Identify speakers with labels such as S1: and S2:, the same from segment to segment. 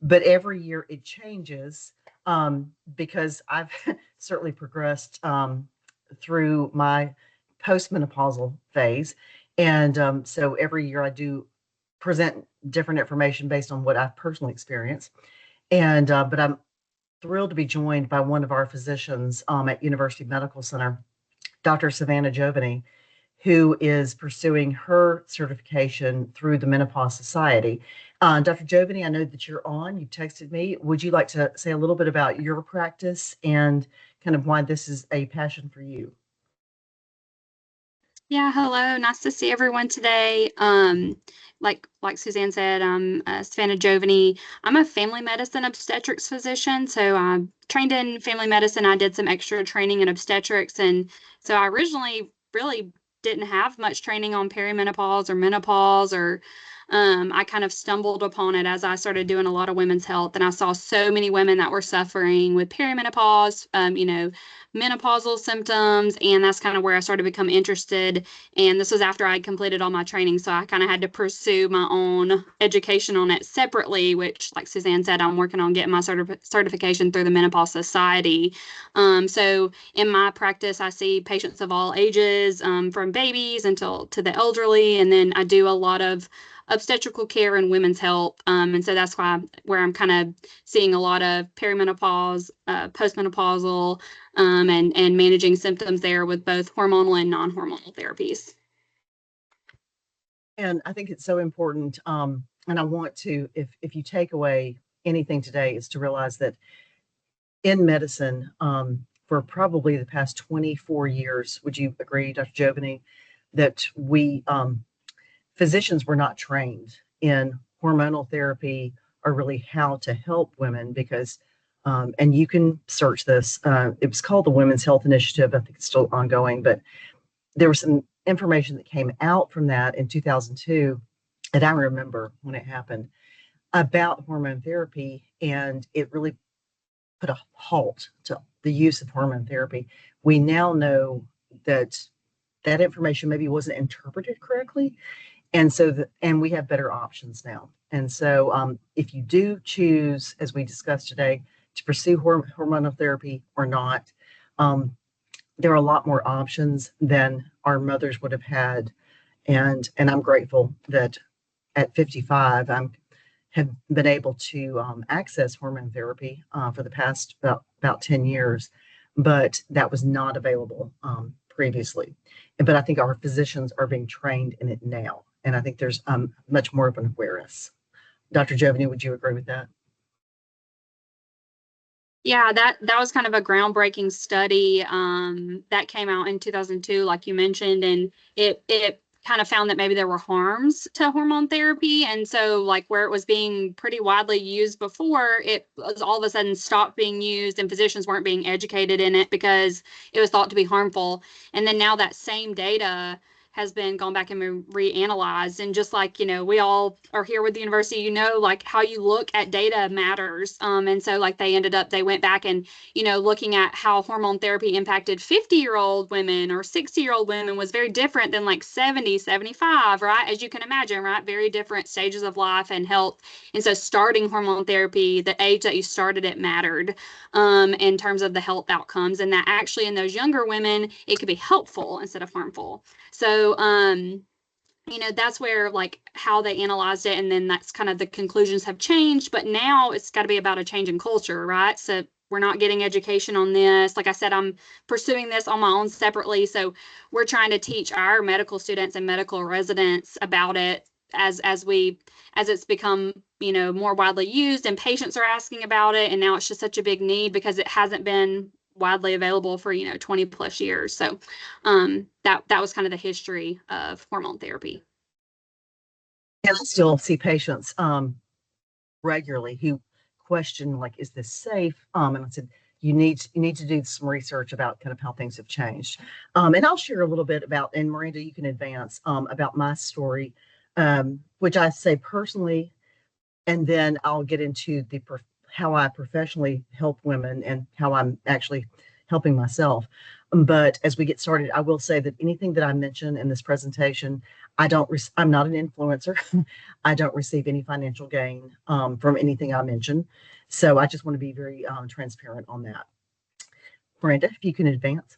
S1: but every year it changes, because I've certainly progressed through my postmenopausal phase. And so every year I do present different information based on what I've personally experienced. And but I'm thrilled to be joined by one of our physicians at University Medical Center, Dr. Savannah Giovanni, who is pursuing her certification through the Menopause Society. Dr. Giovanni, I know that you're on. You texted me. Would you like to say a little bit about your practice and kind of why this is a passion for you?
S2: Yeah, hello. Nice to see everyone today. Like Suzanne said, I'm Savannah Giovanni. I'm a family medicine obstetrics physician, so I trained in family medicine. I did some extra training in obstetrics, and so I originally really didn't have much training on perimenopause or menopause, or I kind of stumbled upon it as I started doing a lot of women's health, and I saw so many women that were suffering with perimenopause, menopausal symptoms, and that's kind of where I started to become interested. And this was after I had completed all my training, so I kind of had to pursue my own education on it separately, which, like Suzanne said, I'm working on getting my certification through the Menopause Society. So in my practice, I see patients of all ages, from babies until to the elderly, and then I do a lot of obstetrical care and women's health. And so that's where I'm kind of seeing a lot of perimenopause, postmenopausal, and managing symptoms there with both hormonal and non-hormonal therapies.
S1: And I think it's so important. And I want to, if you take away anything today, is to realize that in medicine, for probably the past 24 years, would you agree, Dr. Giovanni, that we physicians were not trained in hormonal therapy or really how to help women? Because and you can search this. It was called the Women's Health Initiative. I think it's still ongoing, but there was some information that came out from that in 2002 that I remember when it happened about hormone therapy, and it really put a halt to the use of hormone therapy. We now know that that information maybe wasn't interpreted correctly, and so and we have better options now. And so if you do choose, as we discussed today, to pursue hormonal therapy or not, there are a lot more options than our mothers would have had. And I'm grateful that at 55, I have been able to access hormone therapy for the past about 10 years, but that was not available previously. But I think our physicians are being trained in it now. And I think there's much more of an awareness. Dr. Giovanni, would you agree with that?
S2: Yeah, that was kind of a groundbreaking study that came out in 2002, like you mentioned, and it kind of found that maybe there were harms to hormone therapy, and so like where it was being pretty widely used before, it was all of a sudden stopped being used, and physicians weren't being educated in it because it was thought to be harmful. And then now that same data has been gone back and reanalyzed, and just like we all are here with the university, like how you look at data matters. And so like they went back and looking at how hormone therapy impacted 50-year-old women or 60-year-old women was very different than like 70, 75, right? As you can imagine, right? Very different stages of life and health. And so starting hormone therapy, the age that you started it mattered in terms of the health outcomes, and that actually in those younger women it could be helpful instead of harmful. So, that's where like how they analyzed it, and then that's kind of the conclusions have changed. But now it's got to be about a change in culture, right? So we're not getting education on this. Like I said, I'm pursuing this on my own separately. So we're trying to teach our medical students and medical residents about it as it's become more widely used, and patients are asking about it, and now it's just such a big need because it hasn't been widely available for 20 plus years. So that was kind of the history of hormone therapy.
S1: And I still see patients regularly who question, like, is this safe? And I said, you need to do some research about kind of how things have changed. And I'll share a little bit about, and Miranda, you can advance about my story, which I say personally, and then I'll get into how I professionally help women and how I'm actually helping myself. But as we get started, I will say that anything that I mention in this presentation, I'm not an influencer. I don't receive any financial gain from anything I mention. So I just want to be very transparent on that. Miranda, if you can advance.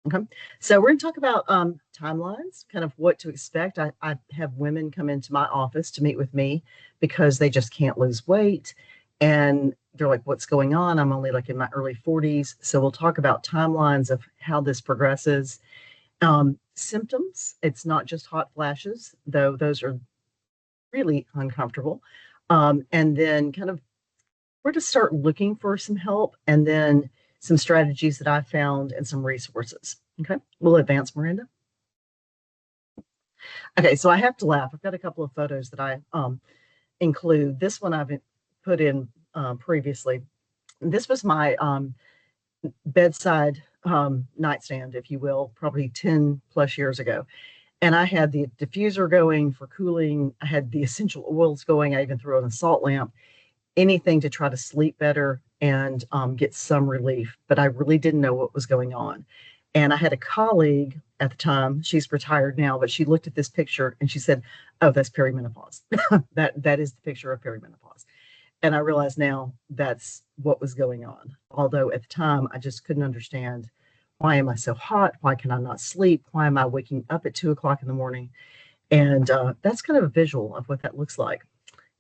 S1: Okay. So we're going to talk about timelines, kind of what to expect. I have women come into my office to meet with me because they just can't lose weight. And they're like, what's going on? I'm only like in my early 40s. So we'll talk about timelines of how this progresses. Symptoms, it's not just hot flashes, though those are really uncomfortable. And then kind of where to start looking for some help, and then some strategies that I found and some resources. Okay, we'll advance, Miranda. Okay, so I have to laugh. I've got a couple of photos that I include. This one I've put in previously. This was my bedside nightstand, if you will, probably 10 plus years ago. And I had the diffuser going for cooling. I had the essential oils going. I even threw on a salt lamp, anything to try to sleep better and get some relief. But I really didn't know what was going on. And I had a colleague at the time, she's retired now, but she looked at this picture and she said, oh, that's perimenopause. that is the picture of perimenopause. And I realize now that's what was going on. Although at the time, I just couldn't understand, why am I so hot? Why can I not sleep? Why am I waking up at 2 o'clock in the morning? And that's kind of a visual of what that looks like.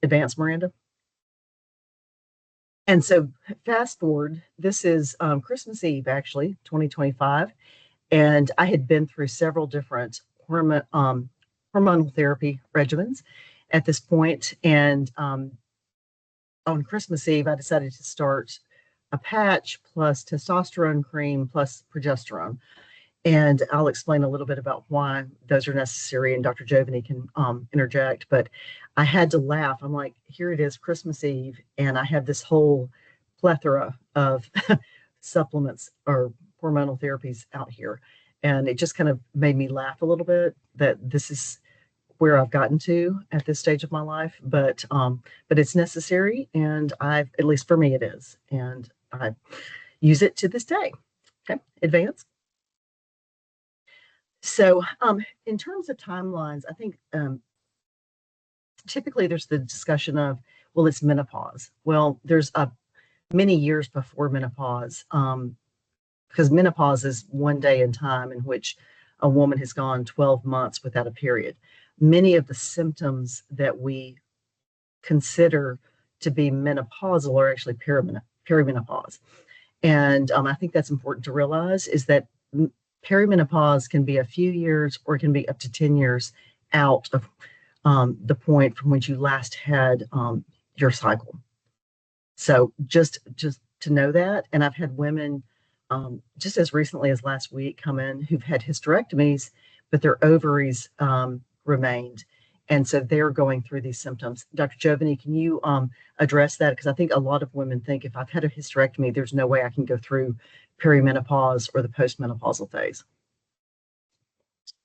S1: Advance, Miranda. And so fast forward, this is Christmas Eve, actually, 2025. And I had been through several different hormonal therapy regimens at this point. And on Christmas Eve, I decided to start a patch plus testosterone cream plus progesterone. And I'll explain a little bit about why those are necessary, and Dr. Jovany can interject. But I had to laugh. I'm like, here it is, Christmas Eve, and I have this whole plethora of supplements or hormonal therapies out here. And it just kind of made me laugh a little bit that this is where I've gotten to at this stage of my life. But it's necessary, and at least for me, it is. And I use it to this day. Okay, advance. So, in terms of timelines, I think typically there's the discussion of, well, it's menopause. Well, there's many years before menopause, because menopause is one day in time in which a woman has gone 12 months without a period. Many of the symptoms that we consider to be menopausal are actually perimenopause. And I think that's important to realize, is that perimenopause can be a few years or it can be up to 10 years out of the point from which you last had your cycle. So just to know that. And I've had women just as recently as last week come in who've had hysterectomies, but their ovaries remained. And so they're going through these symptoms. Dr. Jovany, can you address that? Because I think a lot of women think, if I've had a hysterectomy, there's no way I can go through perimenopause or the postmenopausal phase.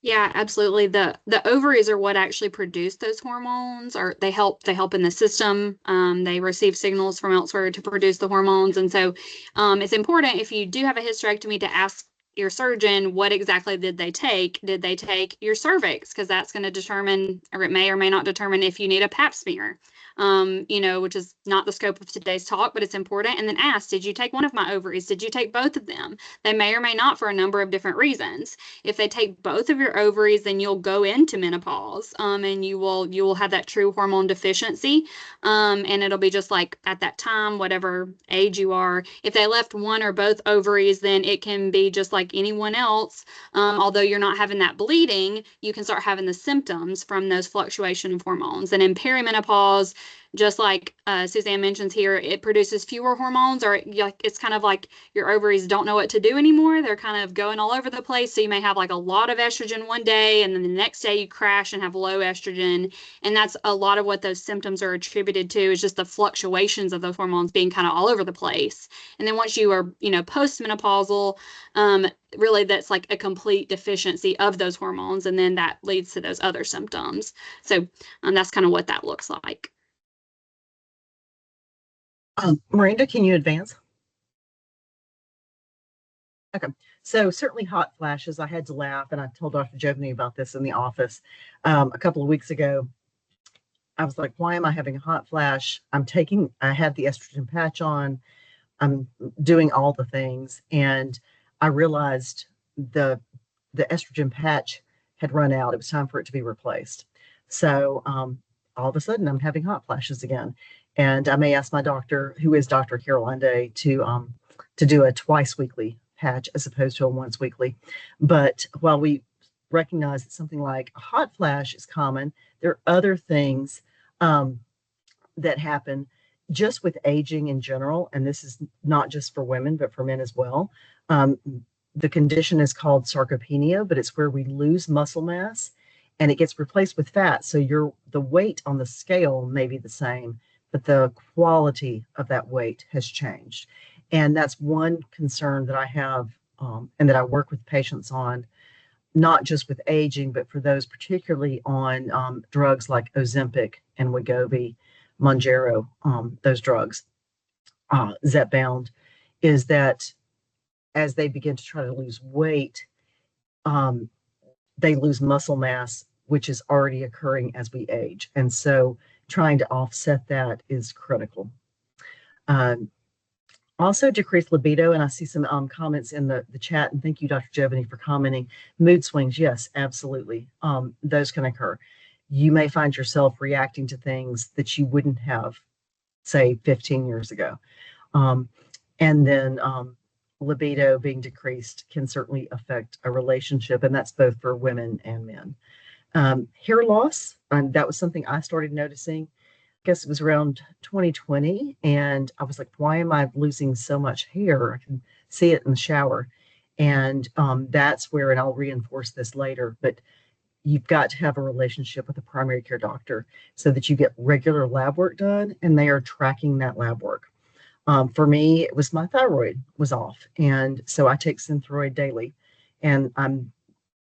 S2: Yeah, absolutely. The ovaries are what actually produce those hormones, or they help in the system. They receive signals from elsewhere to produce the hormones. And so it's important, if you do have a hysterectomy, to ask your surgeon, what exactly did they take? Did they take your cervix? Because that's going to determine, or it may or may not determine, if you need a pap smear. Which is not the scope of today's talk, but it's important. And then ask, did you take one of my ovaries? Did you take both of them? They may or may not, for a number of different reasons. If they take both of your ovaries, then you'll go into menopause, and you will have that true hormone deficiency, and it'll be just like at that time, whatever age you are. If they left one or both ovaries, then it can be just like anyone else. Although you're not having that bleeding, you can start having the symptoms from those fluctuation of hormones. And in perimenopause, just like Suzanne mentions here, it produces fewer hormones, or it's kind of like your ovaries don't know what to do anymore. They're kind of going all over the place. So you may have like a lot of estrogen one day, and then the next day you crash and have low estrogen. And that's a lot of what those symptoms are attributed to, is just the fluctuations of those hormones being kind of all over the place. And then once you are, postmenopausal, really that's like a complete deficiency of those hormones. And then that leads to those other symptoms. So that's kind of what that looks like.
S1: Miranda, can you advance? Okay. So certainly hot flashes. I had to laugh, and I told Dr. Jovany about this in the office a couple of weeks ago. I was like, why am I having a hot flash? I had the estrogen patch on. I'm doing all the things. And I realized the the estrogen patch had run out. It was time for it to be replaced. So all of a sudden, I'm having hot flashes again. And I may ask my doctor, who is Dr. Caroline Day, to do a twice weekly patch as opposed to a once weekly. But while we recognize that something like a hot flash is common, there are other things um, that happen just with aging in general, and this is not just for women, but for men as well. Um, the condition is called sarcopenia, but it's where we lose muscle mass and it gets replaced with fat. So the weight on the scale may be the same, but the quality of that weight has changed. And that's one concern that I have and that I work with patients on, not just with aging, but for those particularly on drugs like Ozempic and Wegovy, Monjaro, those drugs, Zepbound, is that as they begin to try to lose weight, um, they lose muscle mass, which is already occurring as we age. And so trying to offset that is critical. Um, Also, decreased libido, and I see some comments in the chat, and thank you, Dr. Jovany, for commenting. Mood swings, yes, absolutely. Those can occur. You may find yourself reacting to things that you wouldn't have, say, 15 years ago. Um, and then libido being decreased can certainly affect a relationship, and that's both for women and men. Hair loss, that was something I started noticing. I guess it was around 2020, and I was like, why am I losing so much hair? I can see it in the shower. And that's where, and I'll reinforce this later, but you've got to have a relationship with a primary care doctor so that you get regular lab work done and they are tracking that lab work. For me, it was my thyroid was off. And so I take Synthroid daily, and I'm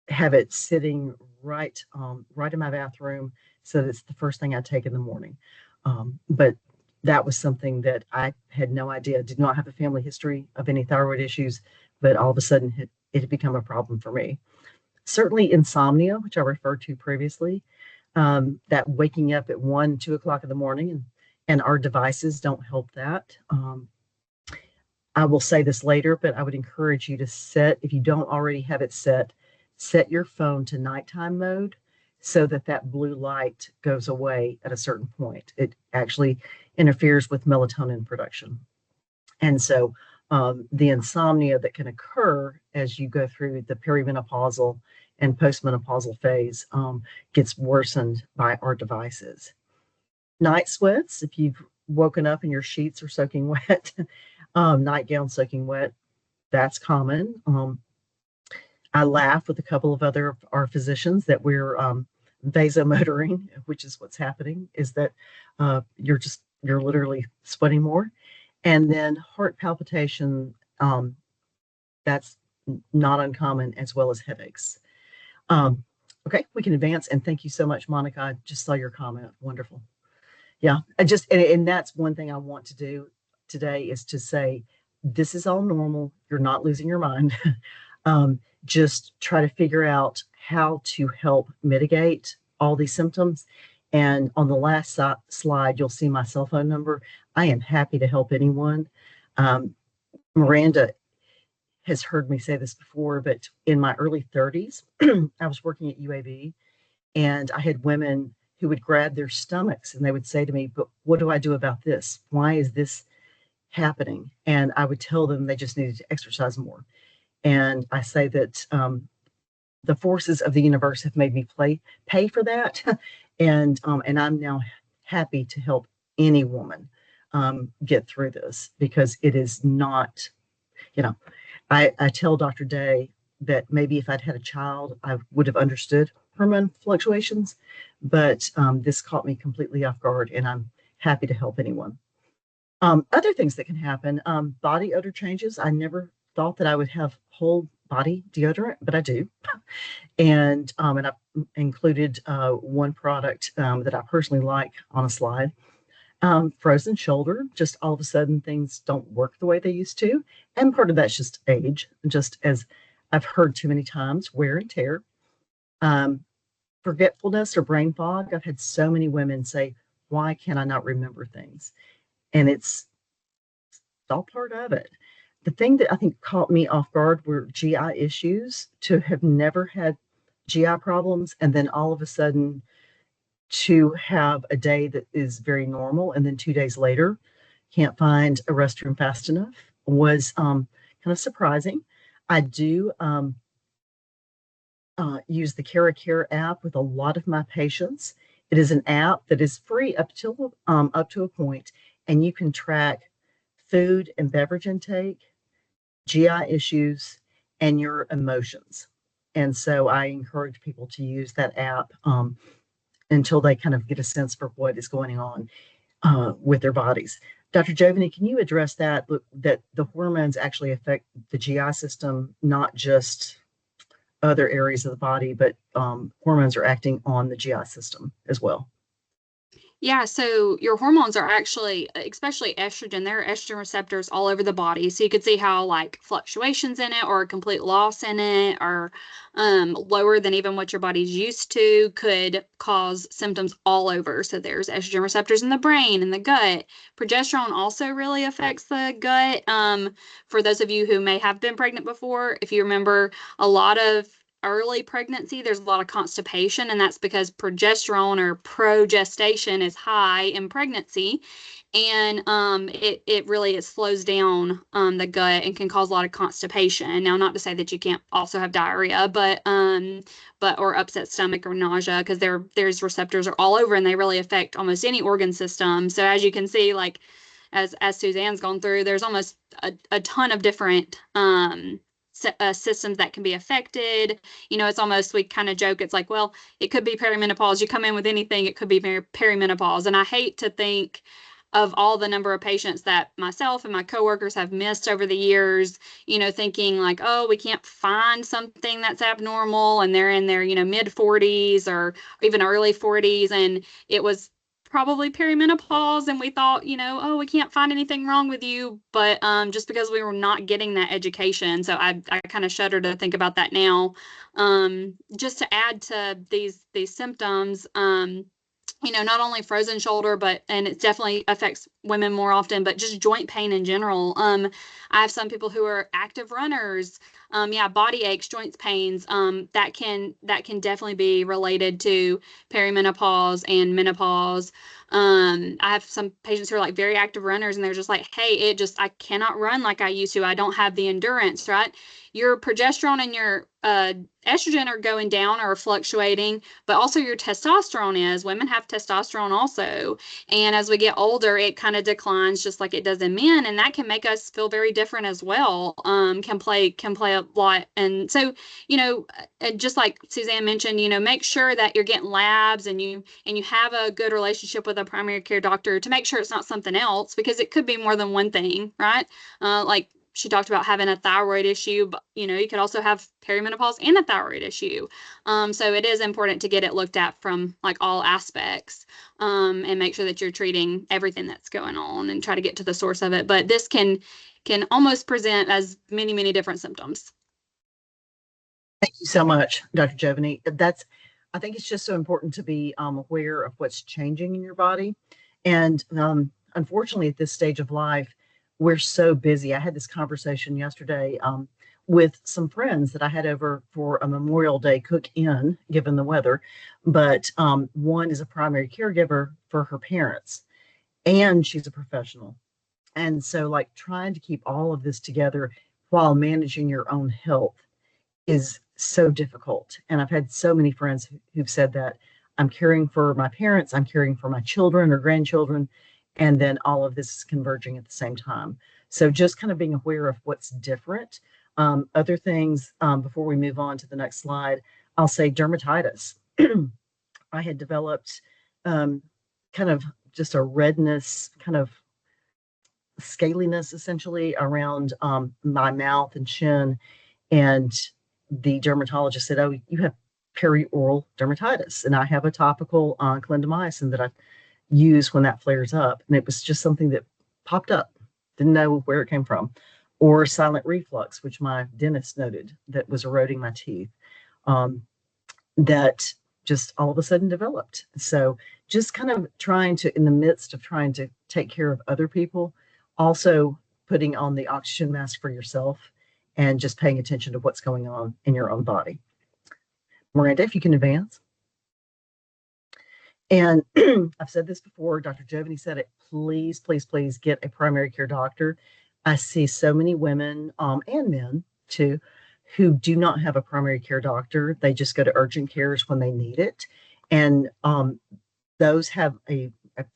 S1: have it sitting right in my bathroom, so that's the first thing I take in the morning. But that was something that I had no idea. Did not have a family history of any thyroid issues, but all of a sudden it had become a problem for me. Certainly insomnia, which I referred to previously, that waking up at 1, 2 o'clock in the morning, and our devices don't help that. I will say this later, but I would encourage you to set, if you don't already have it set your phone to nighttime mode so that that blue light goes away at a certain point. It actually interferes with melatonin production. And so the insomnia that can occur as you go through the perimenopausal and postmenopausal phase gets worsened by our devices. Night sweats, if you've woken up and your sheets are soaking wet, nightgown soaking wet, that's common. I laugh with a couple of other of our physicians that we're vasomotoring, which is what's happening, is that you're literally sweating more. And then heart palpitation, that's not uncommon, as well as headaches. Okay, we can advance. And thank you so much, Monica. I just saw your comment. Wonderful. Yeah, and that's one thing I want to do today is to say, this is all normal. You're not losing your mind. Just try to figure out how to help mitigate all these symptoms. And on the last slide, you'll see my cell phone number. I am happy to help anyone. Miranda has heard me say this before, but in my early 30s, I was working at UAB, and I had women who would grab their stomachs and they would say to me, but what do I do about this? Why is this happening? And I would tell them they just needed to exercise more. And I say that the forces of the universe have made me pay for that, and I'm now happy to help any woman get through this, because it is not, you know, I tell Dr. Day that maybe if I'd had a child, I would have understood hormone fluctuations, but this caught me completely off guard, and I'm happy to help anyone. Other things that can happen, body odor changes. I never thought that I would have whole body deodorant, but I do. And I included one product that I personally like on a slide. Frozen shoulder, just all of a sudden things don't work the way they used to. And part of that's just age, just as I've heard too many times, wear and tear. Um, Forgetfulness or brain fog. I've had so many women say, why can I not remember things? And it's all part of it. The thing that I think caught me off guard were GI issues, to have never had GI problems and then all of a sudden to have a day that is very normal and then 2 days later can't find a restroom fast enough was kind of surprising. I do use the CaraCare app with a lot of my patients. It is an app that is free up to a point, and you can track food and beverage intake, GI issues, and your emotions. And so I encourage people to use that app until they kind of get a sense for what is going on with their bodies. Dr. Giovanni, can you address that, that the hormones actually affect the GI system, not just other areas of the body, but hormones are acting on the GI system as well?
S2: Yeah, so your hormones are actually, especially estrogen, there are estrogen receptors all over the body. So you could see how like fluctuations in it or a complete loss in it or lower than even what your body's used to could cause symptoms all over. So there's estrogen receptors in the brain and the gut. Progesterone also really affects the gut. For those of you who may have been pregnant before, if you remember, a lot of early pregnancy, there's a lot of constipation, and that's because progesterone or progestation is high in pregnancy, and it really slows down the gut and can cause a lot of constipation. Now, not to say that you can't also have diarrhea, but or upset stomach or nausea, because there's receptors are all over and they really affect almost any organ system. So as you can see, like as Suzanne's gone through, there's almost a ton of different systems that can be affected. It's almost, we kind of joke, it's like, well, it could be perimenopause. You come in with anything, it could be perimenopause. And I hate to think of all the number of patients that myself and my coworkers have missed over the years, thinking like, oh, we can't find something that's abnormal, and they're in their, mid 40s or even early 40s, and it was probably perimenopause, and we thought, oh, we can't find anything wrong with you, but just because we were not getting that education. So I kind of shudder to think about that now. Just to add to these symptoms, not only frozen shoulder, and it definitely affects women more often, but just joint pain in general. I have some people who are active runners. Yeah, body aches, joints pains, that can definitely be related to perimenopause and menopause. I have some patients who are like very active runners, and they're just like, hey, I cannot run like I used to. I don't have the endurance, right? Your progesterone and your estrogen are going down or fluctuating, but also your testosterone is. Women have testosterone also. And as we get older, it kind of declines just like it does in men. And that can make us feel very different as well. Can play a lot. And so, just like Suzanne mentioned, make sure that you're getting labs and you have a good relationship with a primary care doctor to make sure it's not something else, because it could be more than one thing, right? Like she talked about having a thyroid issue, but you could also have perimenopause and a thyroid issue. So it is important to get it looked at from like all aspects, and make sure that you're treating everything that's going on and try to get to the source of it. But this can almost present as many, many different symptoms.
S1: Thank you so much, Dr. Giovanni. I think it's just so important to be aware of what's changing in your body. And unfortunately, at this stage of life, we're so busy. I had this conversation yesterday with some friends that I had over for a Memorial Day cook-in, given the weather. But one is a primary caregiver for her parents, and she's a professional. And so, like, trying to keep all of this together while managing your own health is so difficult. And I've had so many friends who've said that I'm caring for my parents, I'm caring for my children or grandchildren, and then all of this is converging at the same time. So just kind of being aware of what's different. Other things, before we move on to the next slide, I'll say dermatitis. I had developed kind of just a redness, kind of scaliness essentially around my mouth and chin. And the dermatologist said, "Oh, you have perioral dermatitis." And I have a topical clindamycin that I use when that flares up. And it was just something that popped up, didn't know where it came from. Or silent reflux, which my dentist noted that was eroding my teeth, that just all of a sudden developed. So just kind of trying to, in the midst of trying to take care of other people, also putting on the oxygen mask for yourself and just paying attention to what's going on in your own body. Miranda, if you can advance. And I've said this before, Dr. Jovany said it, please, please, please get a primary care doctor. I see so many women and men too who do not have a primary care doctor. They just go to urgent cares when they need it. And those have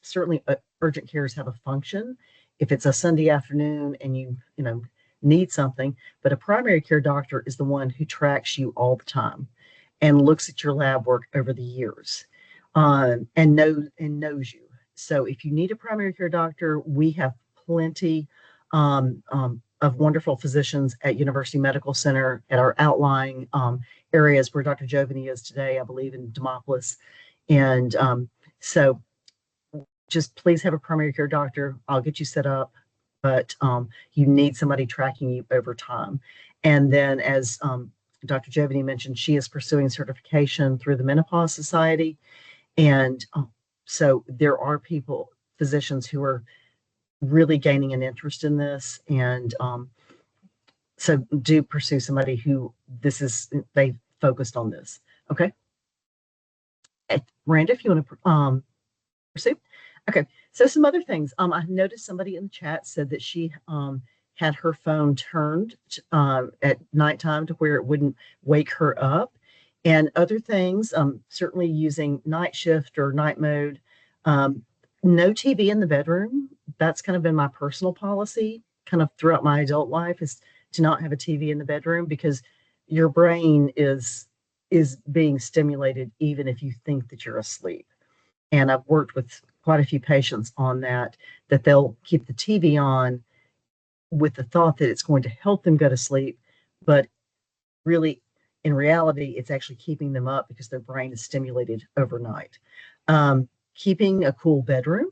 S1: certainly urgent cares have a function. If it's a Sunday afternoon and you need something, but a primary care doctor is the one who tracks you all the time and looks at your lab work over the years, and knows you. So if you need a primary care doctor, we have plenty of wonderful physicians at University Medical Center, at our outlying areas where Dr. Jovany is today, I believe in Demopolis. And so just please have a primary care doctor. I'll get you set up, but you need somebody tracking you over time. And then, as Dr. Jovany mentioned, she is pursuing certification through the Menopause Society. And so there are physicians who are really gaining an interest in this. And so do pursue somebody who they focused on this. Okay. Miranda, if you want to pursue. Okay. So some other things. I noticed somebody in the chat said that she had her phone turned at nighttime to where it wouldn't wake her up. And other things, certainly using night shift or night mode. No TV in the bedroom. That's kind of been my personal policy kind of throughout my adult life, is to not have a TV in the bedroom, because your brain is being stimulated even if you think that you're asleep. And I've worked with quite a few patients on that they'll keep the TV on with the thought that it's going to help them go to sleep, but really, in reality, it's actually keeping them up because their brain is stimulated overnight. Keeping a cool bedroom.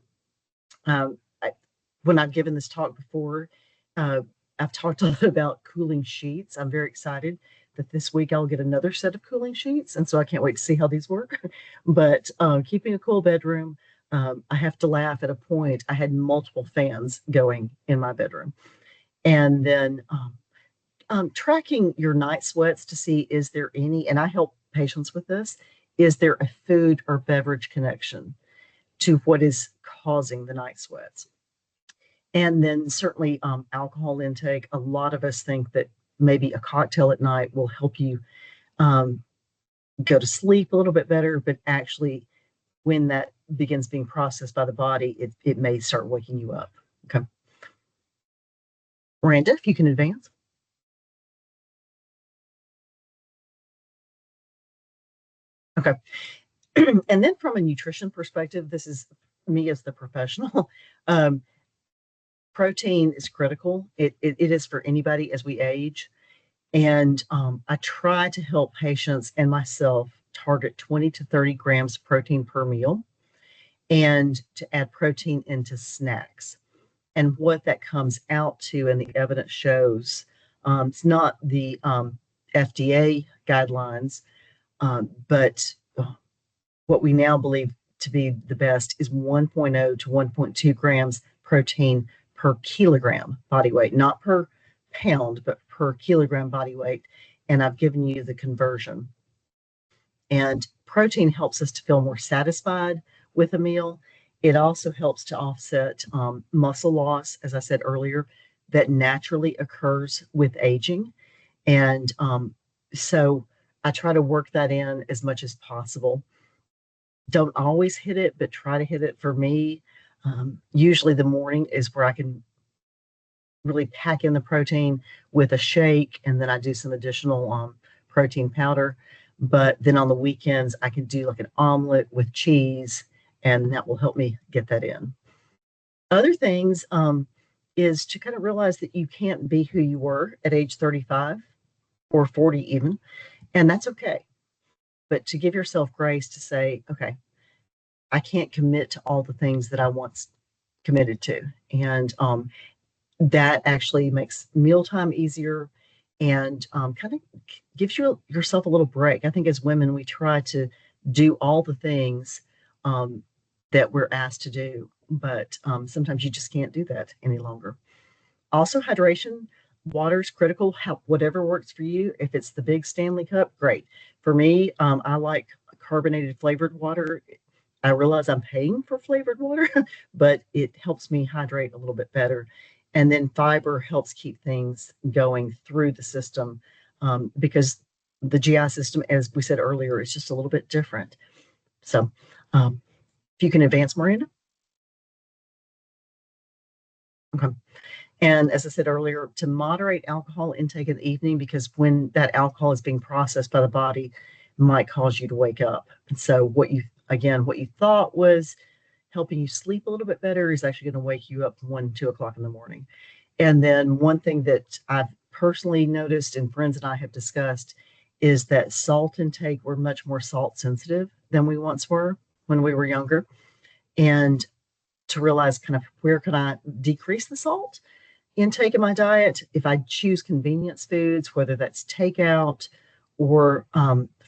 S1: When I've given this talk before, I've talked a lot about cooling sheets. I'm very excited that this week I'll get another set of cooling sheets, and so I can't wait to see how these work. But keeping a cool bedroom, I have to laugh. At a point, I had multiple fans going in my bedroom. And then tracking your night sweats to see, is there any, and I help patients with this, is there a food or beverage connection to what is causing the night sweats? And then certainly alcohol intake. A lot of us think that maybe a cocktail at night will help you go to sleep a little bit better, but actually when that begins being processed by the body, it may start waking you up. Okay. Miranda, if you can advance. Okay. And then from a nutrition perspective, this is me as the professional. Protein is critical. It is for anybody as we age. And I try to help patients and myself target 20 to 30 grams of protein per meal, and to add protein into snacks. And what that comes out to, and the evidence shows, it's not the FDA guidelines, but what we now believe to be the best is 1.0 to 1.2 grams protein per kilogram body weight, not per pound, but per kilogram body weight. And I've given you the conversion. And protein helps us to feel more satisfied with a meal. It also helps to offset muscle loss, as I said earlier, that naturally occurs with aging. And so I try to work that in as much as possible. Don't always hit it, but try to hit it. For me, usually the morning is where I can really pack in the protein with a shake, and then I do some additional protein powder. But then on the weekends, I can do like an omelet with cheese, and that will help me get that in. Other things is to kind of realize that you can't be who you were at age 35 or 40 even, and that's okay. But to give yourself grace to say, okay, I can't commit to all the things that I once committed to. And that actually makes mealtime easier and kind of gives yourself a little break. I think as women, we try to do all the things um, that we're asked to do, but sometimes you just can't do that any longer. Also, hydration, water is critical. Whatever works for you. If it's the big Stanley cup, great. For me, I like carbonated flavored water. I realize I'm paying for flavored water, but it helps me hydrate a little bit better. And then fiber helps keep things going through the system because the GI system, as we said earlier, is just a little bit different. So, if you can advance, Miranda. Okay. And as I said earlier, to moderate alcohol intake in the evening, because when that alcohol is being processed by the body, might cause you to wake up. And so, what you thought was helping you sleep a little bit better is actually going to wake you up 1, 2 o'clock in the morning. And then one thing that I've personally noticed and friends and I have discussed is that salt intake, we're much more salt sensitive than we once were when we were younger. And to realize kind of where can I decrease the salt intake in my diet if I choose convenience foods, whether that's takeout or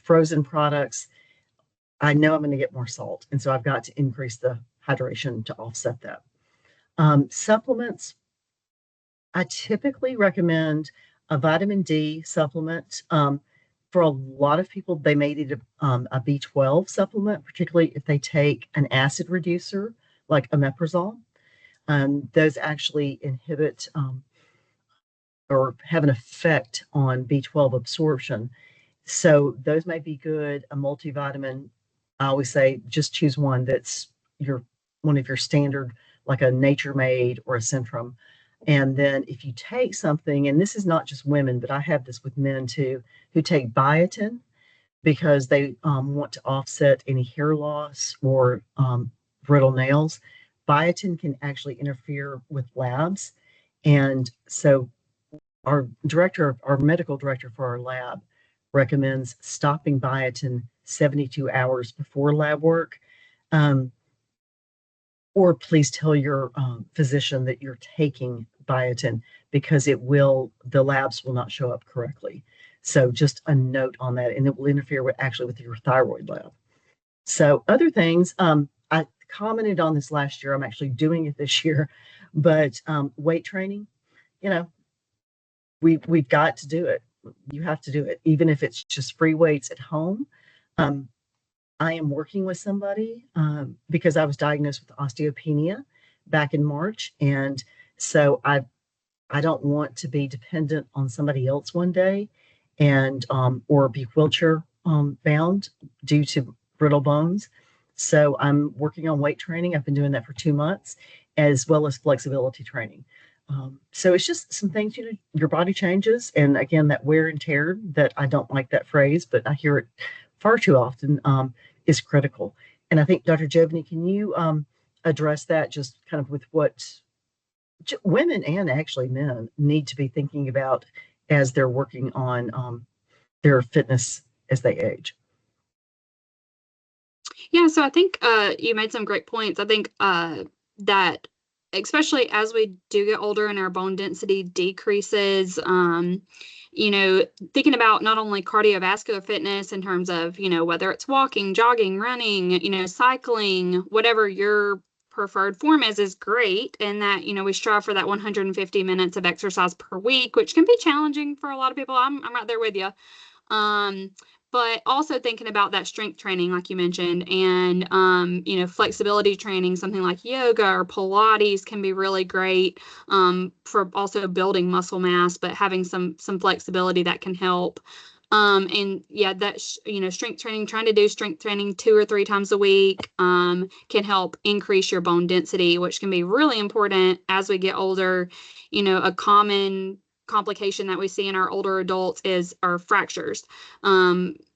S1: frozen products, I know I'm going to get more salt. And so I've got to increase the hydration to offset that. Supplements, I typically recommend a vitamin D supplement. For a lot of people, they may need a B12 supplement, particularly if they take an acid reducer like omeprazole. Those actually inhibit or have an effect on B12 absorption. So those may be good. A multivitamin, I always say just choose one that's your one of your standard, like a Nature Made or a Centrum. And then if you take something, and this is not just women, but I have this with men too, who take biotin because they want to offset any hair loss or brittle nails. Biotin can actually interfere with labs. And so our medical director for our lab recommends stopping biotin 72 hours before lab work. Um, or please tell your physician that you're taking biotin because the labs will not show up correctly. So just a note on that, and it will interfere with your thyroid lab. So other things, I commented on this last year. I'm actually doing it this year, but weight training, you know, we've got to do it. You have to do it, even if it's just free weights at home. Um, I am working with somebody because I was diagnosed with osteopenia back in March, and so I don't want to be dependent on somebody else one day, and or be wheelchair bound due to brittle bones. So I'm working on weight training. I've been doing that for 2 months, as well as flexibility training. So it's just some things, your body changes. And again, that wear and tear, that I don't like that phrase, but I hear it far too often, is critical. And I think, Dr. Jovany, can you address that just kind of with what women and actually men need to be thinking about as they're working on their fitness as they age?
S2: Yeah, so I think you made some great points. I think that especially as we do get older and our bone density decreases, thinking about not only cardiovascular fitness in terms of, whether it's walking, jogging, running, cycling, whatever your preferred form is great. And that, we strive for that 150 minutes of exercise per week, which can be challenging for a lot of people. I'm right there with you. Um, but also thinking about that strength training, like you mentioned, and, flexibility training, something like yoga or Pilates can be really great for also building muscle mass, but having some flexibility that can help. And yeah, that, strength training, trying to do strength training 2 or 3 times a week can help increase your bone density, which can be really important as we get older. A common complication that we see in our older adults is our fractures,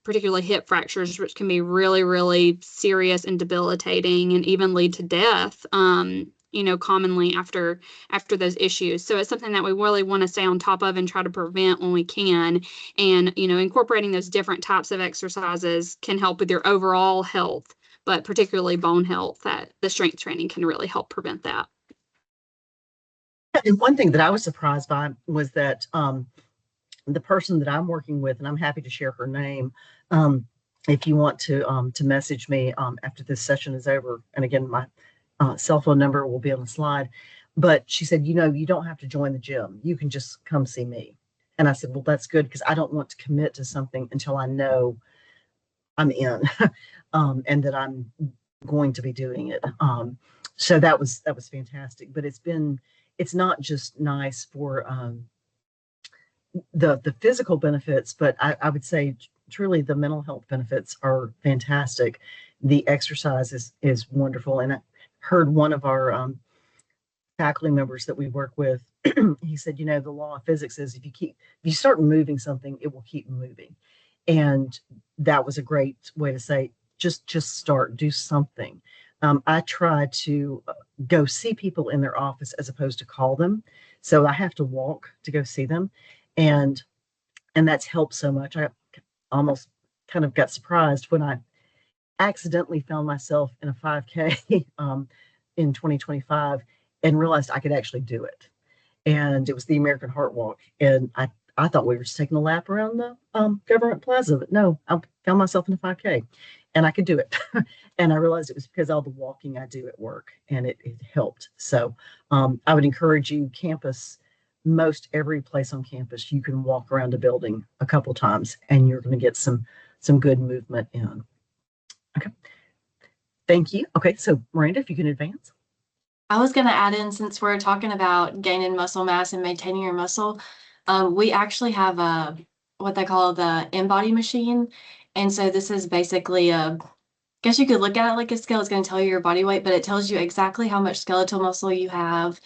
S2: particularly hip fractures, which can be really, really serious and debilitating and even lead to death, commonly after those issues. So it's something that we really want to stay on top of and try to prevent when we can. And, incorporating those different types of exercises can help with your overall health. but particularly bone health, that the strength training can really help prevent that.
S1: And one thing that I was surprised by was that the person that I'm working with, and I'm happy to share her name, if you want to message me after this session is over. And again, my cell phone number will be on the slide. But she said, you don't have to join the gym. You can just come see me. And I said, well, that's good, because I don't want to commit to something until I know I'm in and that I'm going to be doing it. So that was fantastic. But it's not just nice for the physical benefits, but I would say truly the mental health benefits are fantastic. The exercise is wonderful. And I heard one of our faculty members that we work with, he said, the law of physics is if you start moving something, it will keep moving. And that was a great way to say, just start, do something. I try to go see people in their office as opposed to call them. So I have to walk to go see them. And that's helped so much. I almost kind of got surprised when I accidentally found myself in a 5K in 2025 and realized I could actually do it. And it was the American Heart Walk. And I thought we were just taking a lap around the government plaza, but no, I found myself in a 5K and I could do it. And I realized it was because all the walking I do at work, and it helped. So I would encourage you, most every place on campus, you can walk around a building a couple times and you're going to get some good movement in. Okay. Thank you. Okay. So Miranda, if you can advance.
S3: I was going to add in, since we're talking about gaining muscle mass and maintaining your muscle, we actually have what they call the InBody machine. And so this is basically I guess you could look at it like a scale. It's going to tell you your body weight, but it tells you exactly how much skeletal muscle you have.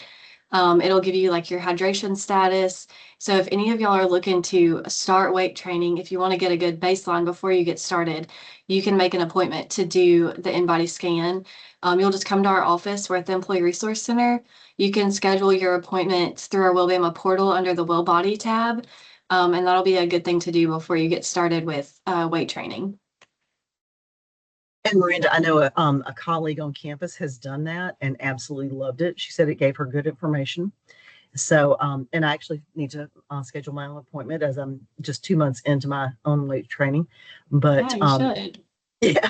S3: It'll give you like your hydration status. So if any of y'all are looking to start weight training, if you want to get a good baseline before you get started, you can make an appointment to do the InBody scan. You'll just come to our office. We're at the Employee Resource Center. You can schedule your appointment through our WellBama portal under the Well Body tab. And that'll be a good thing to do before you get started with weight training.
S1: And Miranda, I know a colleague on campus has done that and absolutely loved it. She said it gave her good information. So, and I actually need to schedule my own appointment, as I'm just 2 months into my own weight training. But
S3: Yeah, you should.
S1: yeah,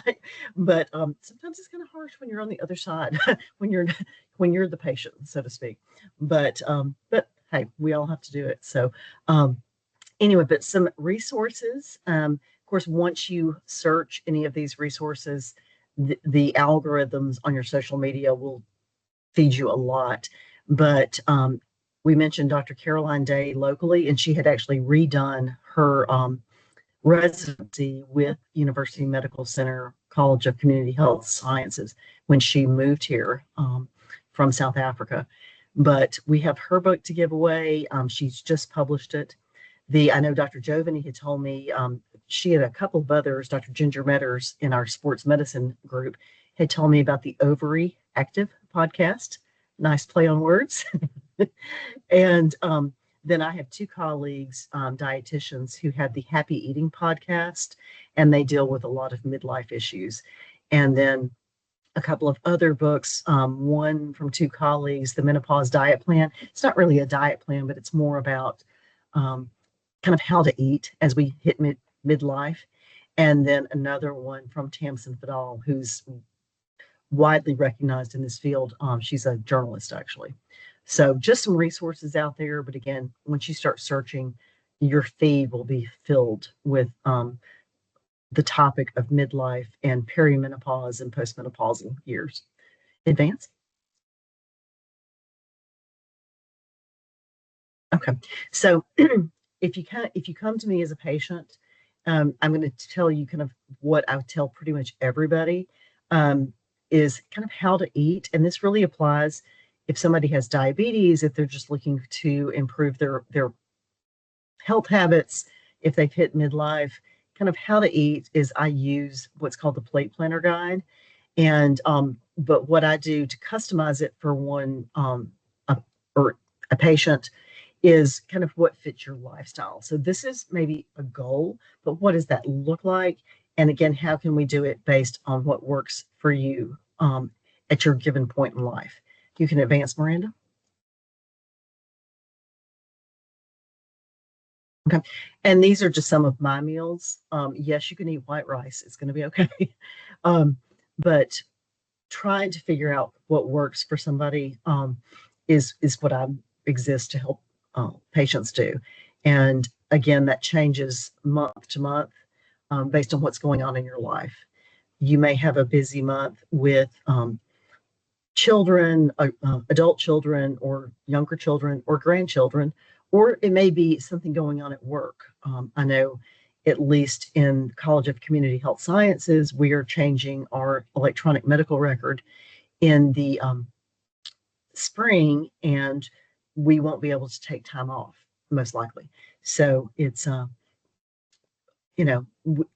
S1: but sometimes it's kind of harsh when you're on the other side, when you're the patient, so to speak. But hey, we all have to do it. So anyway, but some resources. Of course, once you search any of these resources, the algorithms on your social media will feed you a lot. But we mentioned Dr. Caroline Day locally, and she had actually redone her residency with University Medical Center College of Community Health Sciences when she moved here from South Africa. But we have her book to give away. She's just published it. I know Dr. Jovany had told me she had a couple of others, Dr. Ginger Metters in our sports medicine group, had told me about the Ovary Active podcast. Nice play on words. And then I have two colleagues, dietitians, who have the Happy Eating podcast, and they deal with a lot of midlife issues. And then a couple of other books, one from two colleagues, the Menopause Diet Plan. It's not really a diet plan, but it's more about kind of how to eat as we hit midlife. And then another one from Tamsin Fadal, who's widely recognized in this field. She's a journalist, actually. So just some resources out there. But again, once you start searching, your feed will be filled with the topic of midlife and perimenopause and postmenopausal years. Advance. Okay. So if you come to me as a patient, I'm going to tell you kind of what I would tell pretty much everybody, is kind of how to eat. And this really applies if somebody has diabetes, if they're just looking to improve their health habits, if they've hit midlife. Kind of how to eat is I use what's called the Plate Planner Guide. And but what I do to customize it for one or a patient is kind of what fits your lifestyle. So this is maybe a goal, but what does that look like? And again, how can we do it based on what works for you at your given point in life? You can advance, Miranda. Okay. And these are just some of my meals. Yes, you can eat white rice. It's going to be okay. um, but trying to figure out what works for somebody is what I exist to help patients do. And again, that changes month to month based on what's going on in your life. You may have a busy month with children, adult children, or younger children, or grandchildren, or it may be something going on at work. I know, at least in College of Community Health Sciences, we are changing our electronic medical record in the spring, and we won't be able to take time off, most likely. So it's,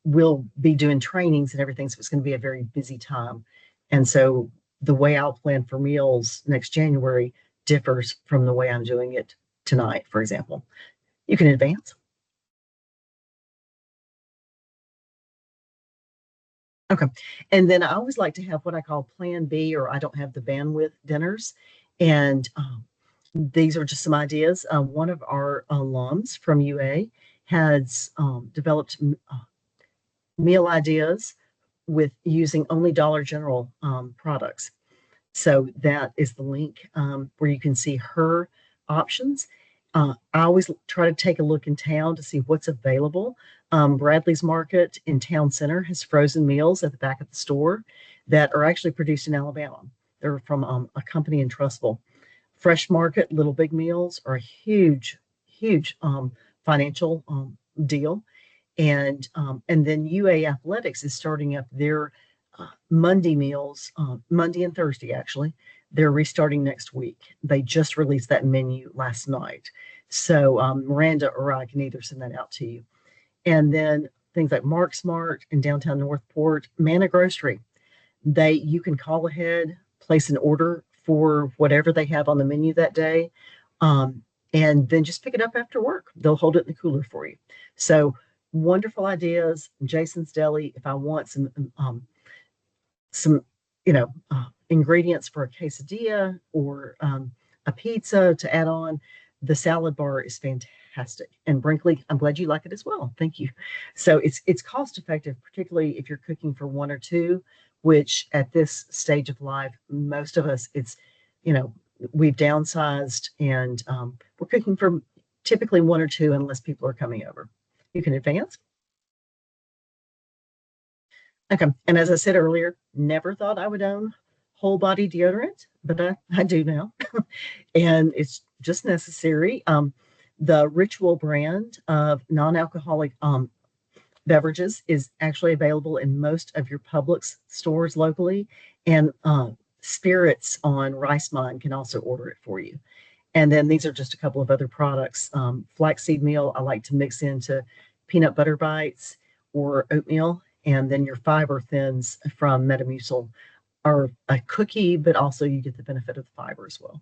S1: we'll be doing trainings and everything. So it's going to be a very busy time. And so the way I'll plan for meals next January differs from the way I'm doing it tonight, for example. You can advance. Okay. And then I always like to have what I call Plan B, or I don't have the bandwidth dinners. And these are just some ideas. One of our alums from UA has developed meal ideas with using only Dollar General products. So that is the link where you can see her options. I always try to take a look in town to see what's available. Bradley's Market in Town Center has frozen meals at the back of the store that are actually produced in Alabama. They're from a company in Trussville. Fresh Market Little Big Meals are a huge, huge financial deal. And then UA Athletics is starting up their Monday meals, Monday and Thursday, actually. They're restarting next week. They just released that menu last night. So Miranda or I can either send that out to you. And then things like Mark Smart in downtown Northport, Manna Grocery. You can call ahead, place an order for whatever they have on the menu that day, and then just pick it up after work. They'll hold it in the cooler for you. So wonderful ideas. Jason's Deli, if I want some ingredients for a quesadilla or a pizza to add on, the salad bar is fantastic. And Brinkley, I'm glad you like it as well. Thank you. So it's cost effective, particularly if you're cooking for one or two, which at this stage of life, most of us, we've downsized, and we're cooking for typically one or two unless people are coming over. You can advance. Okay. And as I said earlier, never thought I would own whole body deodorant, but I do now. And it's just necessary. The Ritual brand of non-alcoholic beverages is actually available in most of your Publix stores locally. And Spirits on Rice Mine can also order it for you. And then these are just a couple of other products. Flaxseed meal, I like to mix into peanut butter bites or oatmeal. And then your fiber thins from Metamucil are a cookie, but also you get the benefit of the fiber as well.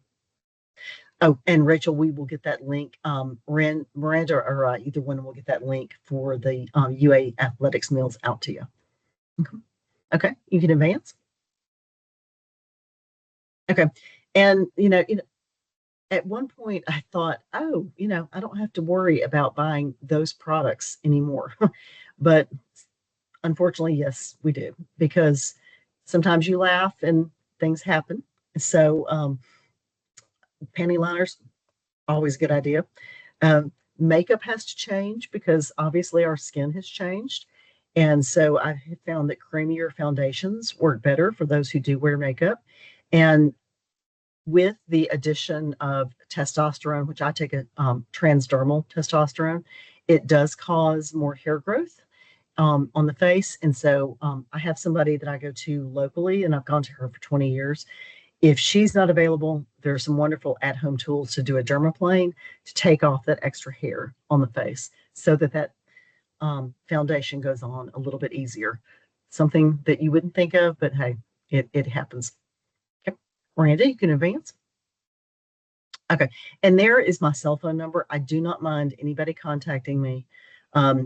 S1: Oh, and Rachel, we will get that link. Miranda or either one will get that link for the UA Athletics meals out to you. Okay, you can advance. Okay, and at one point I thought, oh, I don't have to worry about buying those products anymore. But unfortunately, yes, we do, because sometimes you laugh and things happen. So panty liners, always a good idea. Makeup has to change because obviously our skin has changed. And so I have found that creamier foundations work better for those who do wear makeup. And with the addition of testosterone, which I take a transdermal testosterone, it does cause more hair growth on the face. And so I have somebody that I go to locally, and I've gone to her for 20 years. If she's not available, there are some wonderful at-home tools to do a dermaplane to take off that extra hair on the face so that foundation goes on a little bit easier. Something that you wouldn't think of, but hey, it happens. Okay. Miranda, you can advance. Okay. And there is my cell phone number. I do not mind anybody contacting me.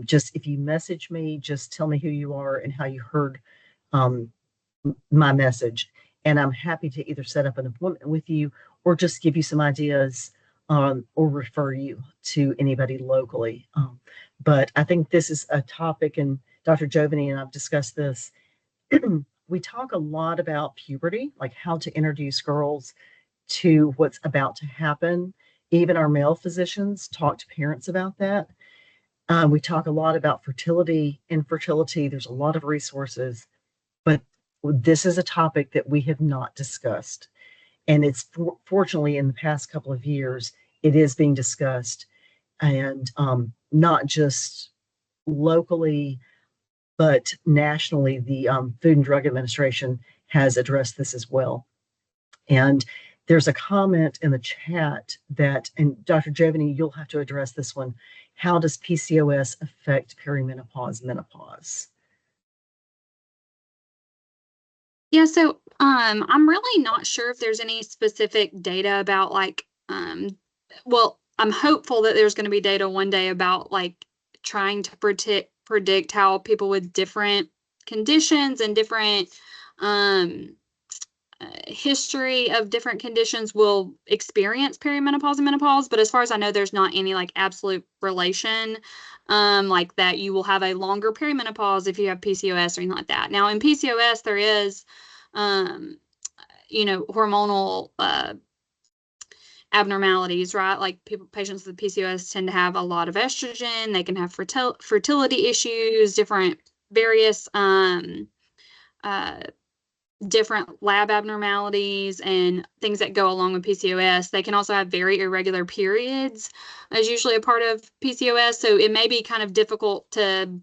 S1: Just if you message me, just tell me who you are and how you heard um, my message. And I'm happy to either set up an appointment with you or just give you some ideas or refer you to anybody locally. But I think this is a topic, and Dr. Jovany and I've discussed this. We talk a lot about puberty, like how to introduce girls to what's about to happen. Even our male physicians talk to parents about that. We talk a lot about fertility, infertility. There's a lot of resources, but this is a topic that we have not discussed. And it's fortunately in the past couple of years, it is being discussed, and not just locally, but nationally. The Food and Drug Administration has addressed this as well. And there's a comment in the chat that, and Dr. Jovany, you'll have to address this one. How does PCOS affect perimenopause, menopause?
S2: Yeah, so I'm really not sure if there's any specific data about like well, I'm hopeful that there's going to be data one day about like trying to predict how people with different conditions and different um history of different conditions will experience perimenopause and menopause. But as far as I know, there's not any like absolute relation like that you will have a longer perimenopause if you have PCOS or anything like that. Now in PCOS there is um hormonal abnormalities, right? Like patients with PCOS tend to have a lot of estrogen. They can have fertility issues, different various uh, different lab abnormalities and things that go along with PCOS. They can also have very irregular periods as usually a part of PCOS. So it may be kind of difficult to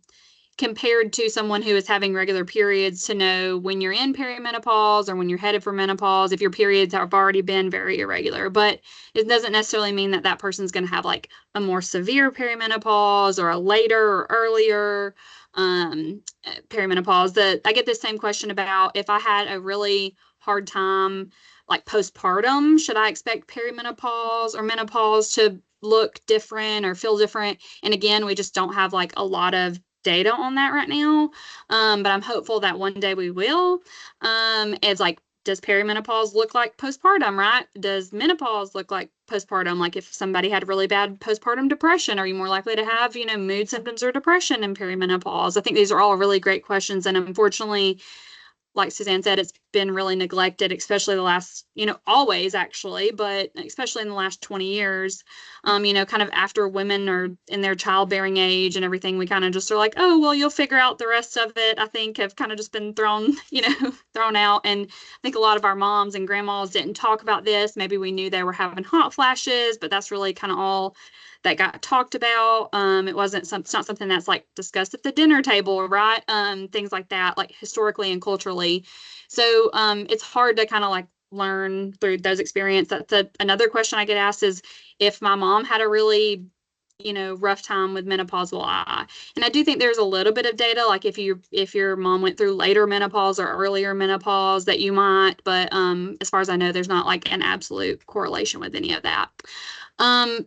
S2: compared to someone who is having regular periods to know when you're in perimenopause or when you're headed for menopause, if your periods have already been very irregular. But it doesn't necessarily mean that that person's going to have like a more severe perimenopause or a later or earlier perimenopause. I get the same question about if I had a really hard time like postpartum, should I expect perimenopause or menopause to look different or feel different? And again, we just don't have like a lot of data on that right now. But I'm hopeful that one day we will. It's like, does perimenopause look like postpartum, right? Does menopause look like postpartum? Like if somebody had really bad postpartum depression, are you more likely to have, mood symptoms or depression in perimenopause? I think these are all really great questions. And unfortunately, like Suzanne said, it's been really neglected, especially the last, always actually, but especially in the last 20 years, kind of after women are in their childbearing age and everything, we kind of just are like, oh, well, you'll figure out the rest of it, I think have kind of just been thrown, thrown out. And I think a lot of our moms and grandmas didn't talk about this. Maybe we knew they were having hot flashes, but that's really kind of all that got talked about. It's not something that's like discussed at the dinner table, right? Things like that, like historically and culturally. So it's hard to kind of like learn through those experiences. Another question I get asked is if my mom had a really rough time with menopause, will I? And I do think there's a little bit of data, like if your mom went through later menopause or earlier menopause, that you might. But as far as I know, there's not like an absolute correlation with any of that.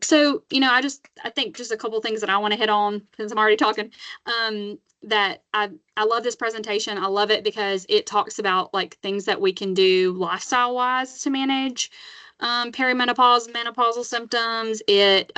S2: So, I think just a couple things that I want to hit on since I'm already talking, that I love this presentation. I love it because it talks about like things that we can do lifestyle wise to manage, perimenopause, menopausal symptoms. This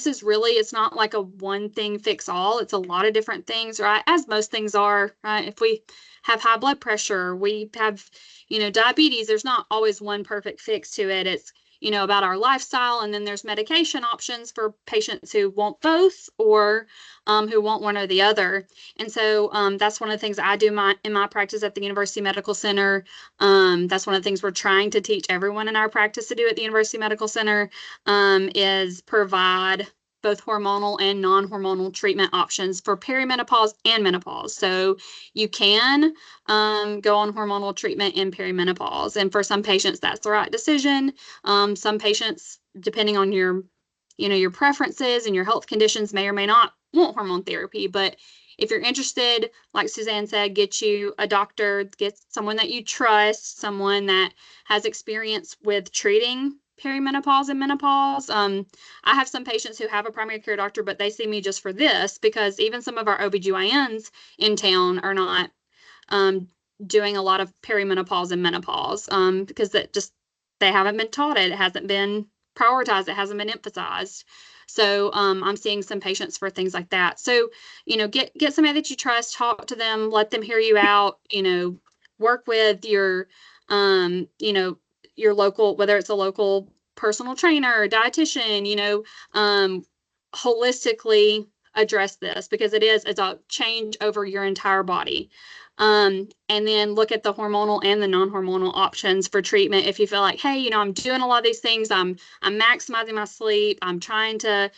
S2: is really, it's not like a one thing fix all. It's a lot of different things, right? As most things are, right? If we have high blood pressure, we have, diabetes, there's not always one perfect fix to it. It's, about our lifestyle. And then there's medication options for patients who want both or who want one or the other. And so that's one of the things I do in my practice at the University Medical Center. That's one of the things we're trying to teach everyone in our practice to do at the University Medical Center, is provide both hormonal and non-hormonal treatment options for perimenopause and menopause. So you can go on hormonal treatment in perimenopause. And for some patients, that's the right decision. Some patients, depending on your preferences and your health conditions, may or may not want hormone therapy. But if you're interested, like Suzanne said, get you a doctor, get someone that you trust, someone that has experience with treating perimenopause and menopause. I have some patients who have a primary care doctor, but they see me just for this because even some of our OBGYNs in town are not doing a lot of perimenopause and menopause because they haven't been taught it. It hasn't been prioritized. It hasn't been emphasized. So I'm seeing some patients for things like that. So, get somebody that you trust, talk to them, let them hear you out, work with your local, whether it's a local personal trainer or dietitian, holistically address this because it's a change over your entire body. And then look at the hormonal and the non-hormonal options for treatment. If you feel like, hey, I'm doing a lot of these things, I'm maximizing my sleep, I'm trying to,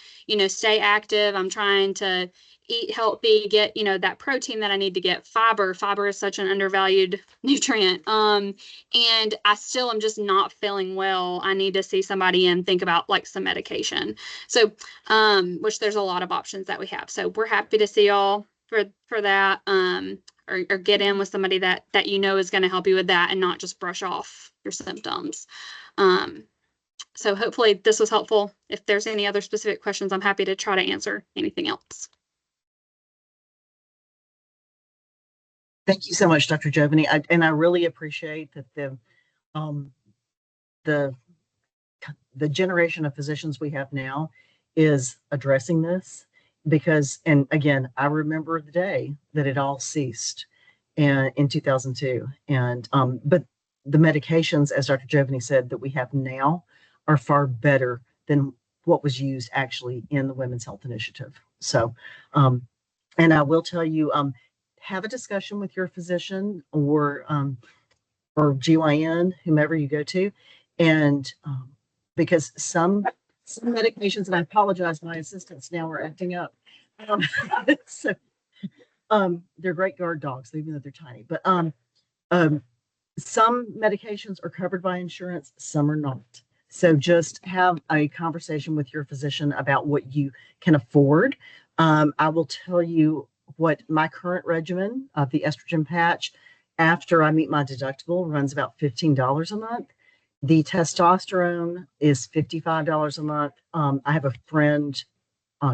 S2: stay active, I'm trying to eat healthy, get, that protein that I need to get, fiber. Fiber is such an undervalued nutrient. And I still am just not feeling well. I need to see somebody and think about like some medication. So, which there's a lot of options that we have. So we're happy to see y'all for that. Or get in with somebody that is going to help you with that and not just brush off your symptoms. So hopefully this was helpful. If there's any other specific questions, I'm happy to try to answer anything else.
S1: Thank you so much, Dr. Giovanni. And I really appreciate that the generation of physicians we have now is addressing this because, and again, I remember the day that it all ceased in 2002. And but the medications, as Dr. Giovanni said, that we have now are far better than what was used actually in the Women's Health Initiative. So, and I will tell you, have a discussion with your physician or GYN, whomever you go to, and because some medications, and I apologize, my assistants now are acting up. So they're great guard dogs, even though they're tiny. But some medications are covered by insurance, some are not. So just have a conversation with your physician about what you can afford. I will tell you what my current regimen of the estrogen patch after I meet my deductible runs about $15 a month. The testosterone is $55 a month. I have a friend,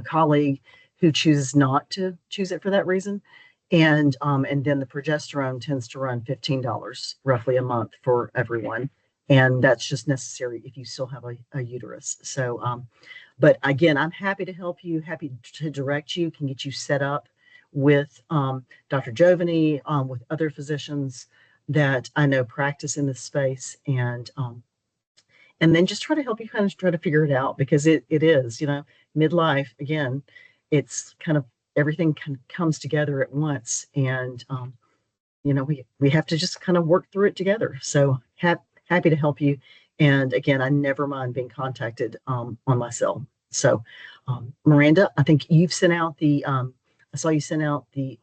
S1: colleague who chooses not to choose it for that reason. And then the progesterone tends to run $15 roughly a month for everyone. And that's just necessary if you still have a uterus. So, but again, I'm happy to help you, happy to direct you, can get you set up with Dr. Giovanni, with other physicians that I know practice in this space, and then just try to help you kind of try to figure it out because it is, midlife, again, it's kind of everything comes together at once, and we have to just kind of work through it together. So happy to help you, and again, I never mind being contacted on my cell. So Miranda, I think you've sent out the I saw you sent out the